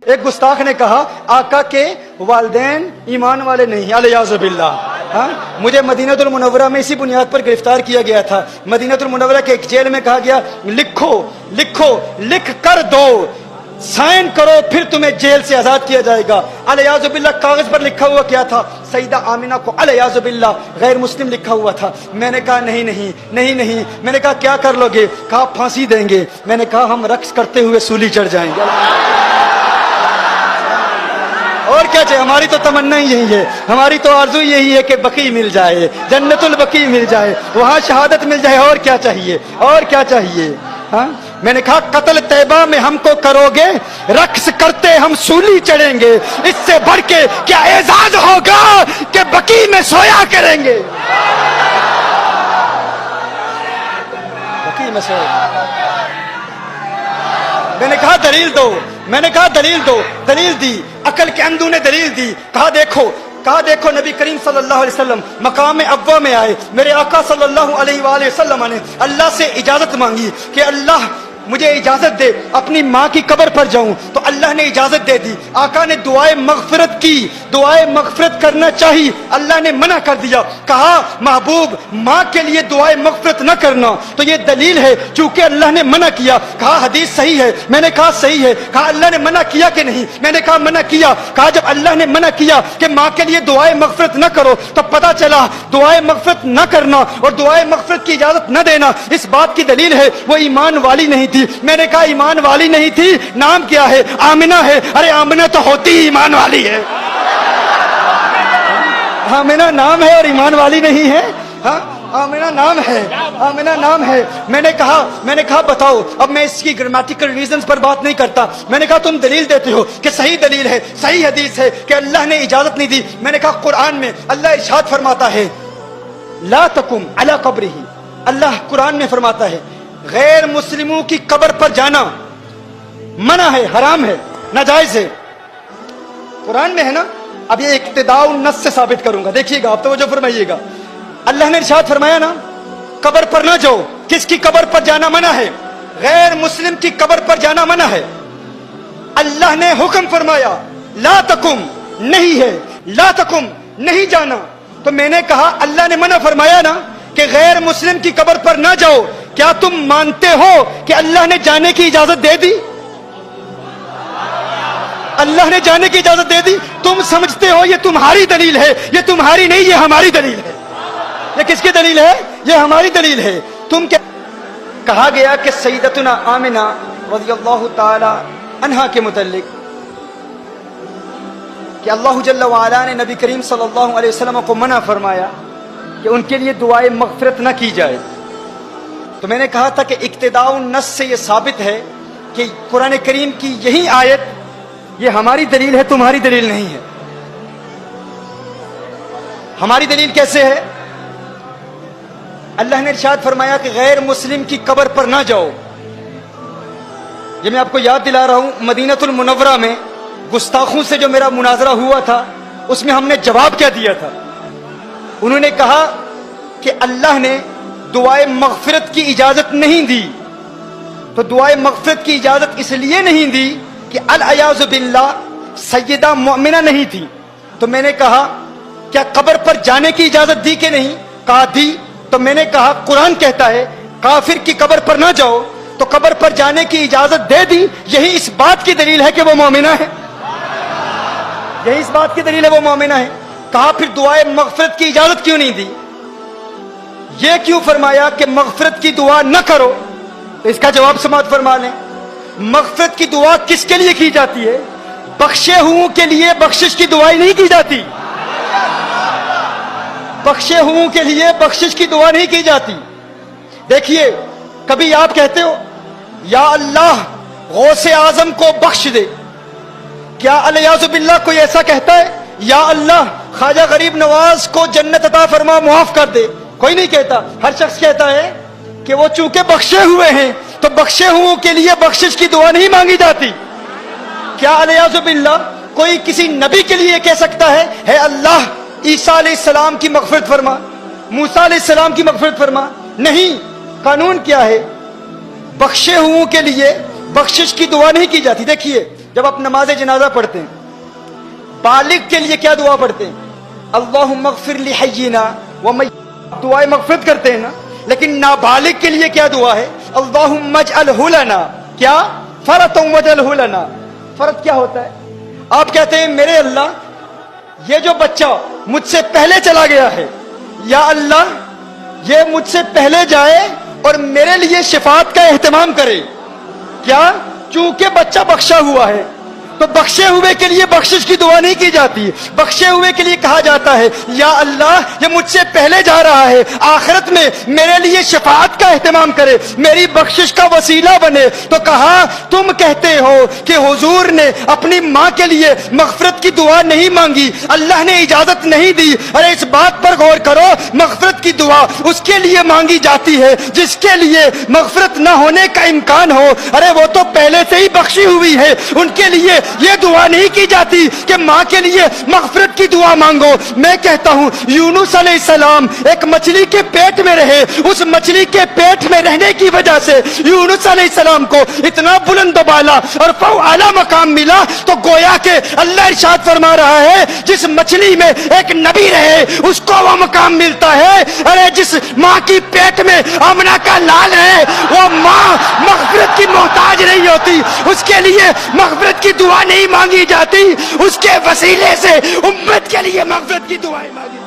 ایک گستاخ نے کہا آقا کے والدین ایمان والے نہیں، الیاذ باللہ۔ مجھے مدینہ المنورہ میں اسی بنیاد پر گرفتار کیا گیا تھا۔ مدینہ المنورہ کے ایک جیل میں کہا گیا لکھو لکھو لکھ کر دو، سائن کرو پھر تمہیں جیل سے آزاد کیا جائے گا۔ الیاذ باللہ کاغذ پر لکھا ہوا کیا تھا؟ سیدہ آمنہ کو الیاذ باللہ غیر مسلم لکھا ہوا تھا۔ میں نے کہا نہیں نہیں نہیں نہیں، میں نے کہا کیا کر لو گے؟ کہا پھانسی دیں گے۔ میں نے کہا ہم رقص کرتے ہوئے سولی چڑھ جائیں گے۔ اور کیا چاہیے؟ ہماری تو تمنا ہی یہی ہے، ہماری تو آرزو یہی ہے کہ بقی مل جائے، جنت البقی مل جائے، وہاں شہادت مل جائے۔ اور کیا چاہیے؟ اور کیا چاہیے؟ میں نے کہا قتل طیبہ میں ہم کو کرو گے، رقص کرتے ہم سولی چڑھیں گے، اس سے بڑھ کے کیا اعزاز ہوگا کہ بقی میں سویا کریں گے۔ بقی میں سویا۔ میں نے کہا دلیل دو، میں نے کہا دلیل دو، دلیل دی، عقل کے اندھوں نے دلیل دی۔ کہا دیکھو نبی کریم صلی اللہ علیہ وسلم مقام اول میں آئے، میرے آقا صلی اللہ علیہ وآلہ وسلم نے اللہ سے اجازت مانگی کہ اللہ مجھے اجازت دے اپنی ماں کی قبر پر جاؤں، تو اللہ نے اجازت دے دی۔ آقا نے دعائے مغفرت کی، دعائے مغفرت کرنا چاہی، اللہ نے منع کر دیا۔ کہا محبوب ماں کے لیے دعائے مغفرت نہ کرنا، تو یہ دلیل ہے چونکہ اللہ نے منع کیا۔ کہا حدیث صحیح ہے، میں نے کہا صحیح ہے۔ کہا اللہ نے منع کیا کہ نہیں؟ میں نے کہا منع کیا۔ کہا جب اللہ نے منع کیا کہ ماں کے لیے دعائے مغفرت نہ کرو، تو پتہ چلا دعائے مغفرت نہ کرنا اور دعائے مغفرت کی اجازت نہ دینا اس بات کی دلیل ہے وہ ایمان والی نہیں تھی۔ میں نے کہا ایمان والی نہیں تھی، نام کیا ہے؟ آمنہ ہے۔ ارے آمنہ تو ہوتی ہی ایمان والی ہے۔ آمنہ نام ہے اور ایمان والی نہیں ہے؟ آمنہ نام ہے، آمنہ نام ہے۔ میں نے کہا بتاؤ۔ اب میں اس کی گرامیٹیکل ریزنز پر بات نہیں کرتا۔ میں نے کہا تم دلیل دیتے ہو کہ صحیح دلیل ہے، صحیح حدیث ہے کہ اللہ نے اجازت نہیں دی۔ میں نے کہا قرآن میں اللہ ارشاد فرماتا ہے لا تقم علی قبرہ، اللہ قرآن میں فرماتا ہے غیر مسلموں کی قبر پر جانا منع ہے، حرام ہے، ناجائز ہے۔ قرآن میں ہے نا؟ اب یہ اقتداء النص سے ثابت کروں گا، دیکھیے گا آپ توجہ فرمائیے گا۔ اللہ نے ارشاد فرمایا نا قبر پر نہ جاؤ۔ کس کی قبر پر جانا منع ہے؟ غیر مسلم کی قبر پر جانا منع ہے۔ اللہ نے حکم فرمایا لا تقم، نہیں ہے، لا تقم نہیں جانا۔ تو میں نے کہا اللہ نے منع فرمایا نا کہ غیر مسلم کی قبر پر نہ جاؤ، کیا تم مانتے ہو کہ اللہ نے جانے کی اجازت دے دی؟ اللہ نے جانے کی اجازت دے دی۔ تم سمجھتے ہو یہ تمہاری دلیل ہے، یہ تمہاری نہیں، یہ ہماری دلیل ہے۔ یہ کس کی دلیل ہے؟ یہ ہماری دلیل ہے۔ تم کیا کہا گیا کہ سیدتنا آمنہ رضی اللہ تعالی عنہا کے متعلق کہ اللہ جل وعلا نے نبی کریم صلی اللہ علیہ وسلم کو منع فرمایا کہ ان کے لیے دعائے مغفرت نہ کی جائے۔ تو میں نے کہا تھا کہ اقتداء النص سے یہ ثابت ہے کہ قرآن کریم کی یہی آیت یہ ہماری دلیل ہے، تمہاری دلیل نہیں ہے۔ ہماری دلیل کیسے ہے؟ اللہ نے ارشاد فرمایا کہ غیر مسلم کی قبر پر نہ جاؤ۔ یہ میں آپ کو یاد دلا رہا ہوں، مدینہ المنورہ میں گستاخوں سے جو میرا مناظرہ ہوا تھا اس میں ہم نے جواب کیا دیا تھا؟ انہوں نے کہا کہ اللہ نے دعائے مغفرت کی اجازت نہیں دی۔ تو دعائے مغفرت کی اجازت اس لیے نہیں دی کہ الیاذ باللہ سیدہ مؤمنہ نہیں تھی۔ تو میں نے کہا کیا قبر پر جانے کی اجازت دی کہ نہیں؟ کہا دی۔ تو میں نے کہا قرآن کہتا ہے کافر کی قبر پر نہ جاؤ، تو قبر پر جانے کی اجازت دے دی، یہی اس بات کی دلیل ہے کہ وہ مومنہ ہے۔ یہی اس بات کی دلیل ہے وہ مومنہ ہے۔ کہا پھر دعائے مغفرت کی اجازت کیوں نہیں دی؟ یہ کیوں فرمایا کہ مغفرت کی دعا نہ کرو؟ تو اس کا جواب سماعت فرما لیں۔ مغفرت کی دعا کس کے لیے کی جاتی ہے؟ بخشے ہوں کے لیے بخشش کی دعائیں نہیں کی جاتی۔ بخشے ہوں کے لیے بخشش کی دعا نہیں کی جاتی۔ دیکھیے کبھی آپ کہتے ہو یا اللہ غوث اعظم کو بخش دے، کیا الیاذ باللہ کوئی ایسا کہتا ہے؟ یا اللہ خواجہ غریب نواز کو جنت عطا فرما، معاف کر دے، کوئی نہیں کہتا۔ ہر شخص کہتا ہے کہ وہ چونکہ بخشے ہوئے ہیں تو بخشے ہوں کے لیے بخشش کی دعا نہیں مانگی جاتی۔ کیا الیاذ باللہ کوئی کسی نبی کے لیے کہہ سکتا ہے اے اللہ عیسیٰ علیہ السلام کی مغفرت فرما، موسیٰ علیہ السلام کی مغفرت فرما؟ نہیں۔ قانون کیا ہے؟ بخشے ہوں کے لیے بخشش کی دعا نہیں کی جاتی۔ دیکھیے جب آپ نماز جنازہ پڑھتے ہیں بالغ کے لیے کیا دعا پڑھتے ہیں؟ اللہم اغفر لی حینا ومیتنا، دعائے مغفرت کرتے ہیں نا. لیکن نابالغ کے لیے کیا دعا ہے؟ اللہم اجعلہ لنا، کیا؟ فرطا واجعلہ لنا. فرض کیا ہوتا ہے؟ آپ کہتے ہیں میرے اللہ یہ جو بچہ مجھ سے پہلے چلا گیا ہے، یا اللہ یہ مجھ سے پہلے جائے اور میرے لیے شفاعت کا اہتمام کرے. کیا؟ چونکہ بچہ بخشا ہوا ہے تو بخشے ہوئے کے لیے بخشش کی دعا نہیں کی جاتی، بخشے ہوئے کے لیے کہا جاتا ہے یا اللہ یہ مجھ سے پہلے جا رہا ہے، آخرت میں میرے لیے شفاعت کا اہتمام کرے، میری بخشش کا وسیلہ بنے. تو کہا تم کہتے ہو کہ حضور نے اپنی ماں کے لیے مغفرت کی دعا نہیں مانگی، اللہ نے اجازت نہیں دی. ارے اس بات پر غور کرو، مغفرت کی دعا اس کے لیے مانگی جاتی ہے جس کے لیے مغفرت نہ ہونے کا امکان ہو. ارے وہ تو پہلے سے ہی بخشی ہوئی ہے، ان کے لیے یہ دعا نہیں کی جاتی کہ ماں کے لیے مغفرت کی دعا مانگو. میں کہتا ہوں یونس علیہ السلام ایک مچھلی کے پیٹ میں رہے، اس مچھلی کے پیٹ میں رہنے کی وجہ سے یونس علیہ السلام کو اتنا بلند و بالا اور اعلیٰ مقام ملا. تو گویا کہ اللہ ارشاد فرما رہا ہے جس مچھلی میں ایک نبی رہے اس کو وہ مقام ملتا ہے. ارے جس ماں کی پیٹ میں آمنہ کا لال ہے وہ ماں مغفرت کی محتاج نہیں ہوتی، اس کے لیے مغفرت کی دعا نہیں مانگی جاتی، اس کے وسیلے سے امت کے لیے مغفرت کی دعائیں مانگی